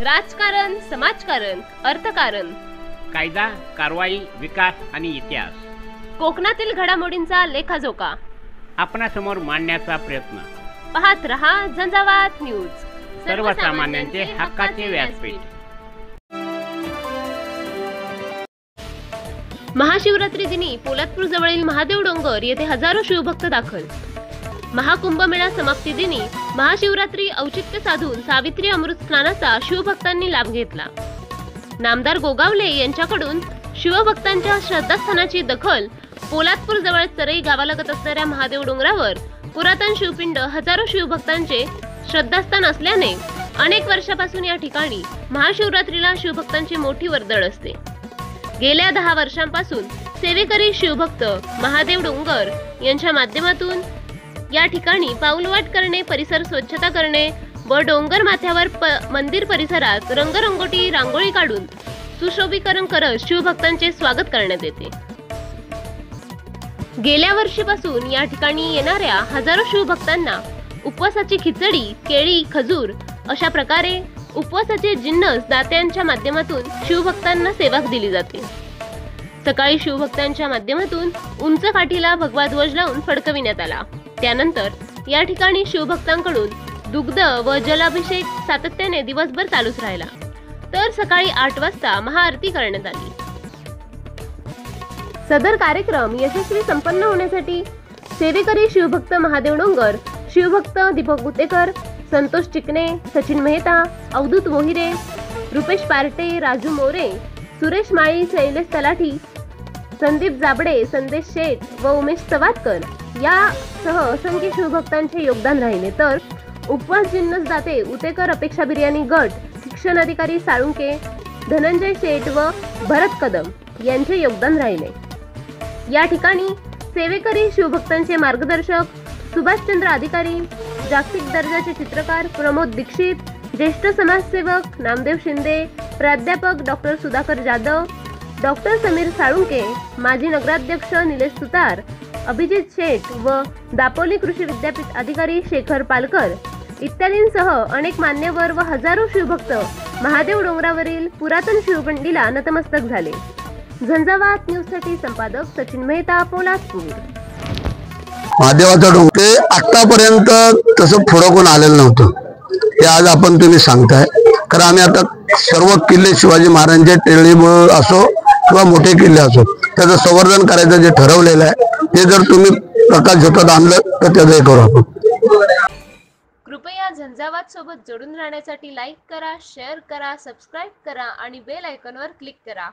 राजकारण, समाजकारण, अर्थकारण, कायदा, कारवाई, विकास आणि इतिहास, कोकणातील घडामोडींचा लेखाजोखा आपणासमोर मांडण्याचा प्रयत्न. पाहत रहा झंझावात न्यूज, सर्वसामान्यांचे हक्काचे व्यासपीठ. महाशिवरात्री दिनी पोलादपूर जवळील महादेव डोंगर येथे हजारो शिवभक्त दाखल. महाकुंभमेळा समाप्ती दिनी महाशिवरात्री औचित्य साधून सावित्री अमृत स्नानाचा शिवभक्तांनी लाभ घेतला. नामदार गोगावले यांच्याकडून शिवभक्तांच्या श्रद्धास्थानाची दखल पोलादपूर जवळ चरई गावालगत असणाऱ्या महादेव डोंगरावर पुरातन शिवपिंड हजारो शिवभक्तांचे श्रद्धास्थान असल्याने अनेक वर्षापासून या ठिकाणी महाशिवरात्रीला शिवभक्तांची मोठी वर्दळ असते. गेल्या 10 वर्षांपासून सेवेकरी शिवभक्त महादेव डोंगर यांच्या माध्यमातून या ठिकाणी पाऊलवाट करणे, परिसर स्वच्छता करणे व डोंगर माथ्यावर मंदिर परिसरात रंगरंगोटी रांगोळी काढून सुशोभीकरण करत शिवभक्तांचे स्वागत करण्यात येते. गेल्या वर्षीपासून या ठिकाणी येणाऱ्या हजारो शिवभक्तांना उपवासाची खिचडी, केळी, खजूर अशा प्रकारे उपवासाचे जिन्नस दात्यांच्या माध्यमातून शिवभक्तांना सेवा दिली जाते. सकाळी शिवभक्तांच्या माध्यमातून उंच काठीला भगवा ध्वज लावून फडकविण्यात आला. त्यानंतर या ठिकाणी शिवभक्तांकडून दुग्ध व जलाभिषेक सातत्याने दिवसभर चालूच राहिला. तर सकाळी 8 वाजता महाआरती करण्यात आली. सदर कार्यक्रम यशस्वी संपन्न होण्यासाठी सेवेकरी शिवभक्त महादेव डोंगर, शिवभक्त दीपक गुतेकर, संतोष चिकणे, सचिन मेहता, अवधूत मोहिरे, रुपेश पार्टे, राजू मोरे, सुरेश माळी, शैलेश तलाठी, संदीप जाबडे, संदेश शेठ व उमेश चवातकर यासह असंख्य शिवभक्तांचे योगदान राहिले. तर उपवास जिन्नस दाते उतेकर अपेक्षा बिर्याणी गट, शिक्षण अधिकारी साळुंके, धनंजय शेठ व भरत कदम यांचे योगदान राहिले. या ठिकाणी सेवेकरी शिवभक्तांचे मार्गदर्शक सुभाषचंद्र अधिकारी, जागतिक दर्जाचे चित्रकार प्रमोद दीक्षित, ज्येष्ठ समाजसेवक नामदेव शिंदे, प्राध्यापक डॉक्टर सुधाकर जाधव, डॉक्टर समीर साळुंके, माजी नगराध्यक्ष निलेश सुतार, अभिजित शेठ व दापोली कृषी विद्यापीठ अधिकारी शेखर पालकर इत्यादींसह अनेक मान्यवर व हजारो शिवभक्त महादेव डोंगरावरील पुरातन शिवपिंडीला नतमस्तक झाले. झंझावात न्यूजसाठी संपादक सचिन मेहता, पोलादपूर. महादेवाचा डोंगर आतापर्यंत तसं पुढं कोण आलेलं नव्हतं, हे आज आपण तुम्ही सांगताय. कारण आम्ही आता सर्व किल्ले शिवाजी महाराजांचे टेळी असो किंवा मोठे किल्ले असो त्याचं संवर्धन करायचं जे ठरवलेलं आहे ते जर तुम्ही प्रकाश झोतात आणलं तर त्याचं हे करू आपण. कृपया झंझावात सोबत जोडून राहण्यासाठी लाईक करा, शेअर करा, सबस्क्राईब करा आणि बेल आयकॉनवर क्लिक करा.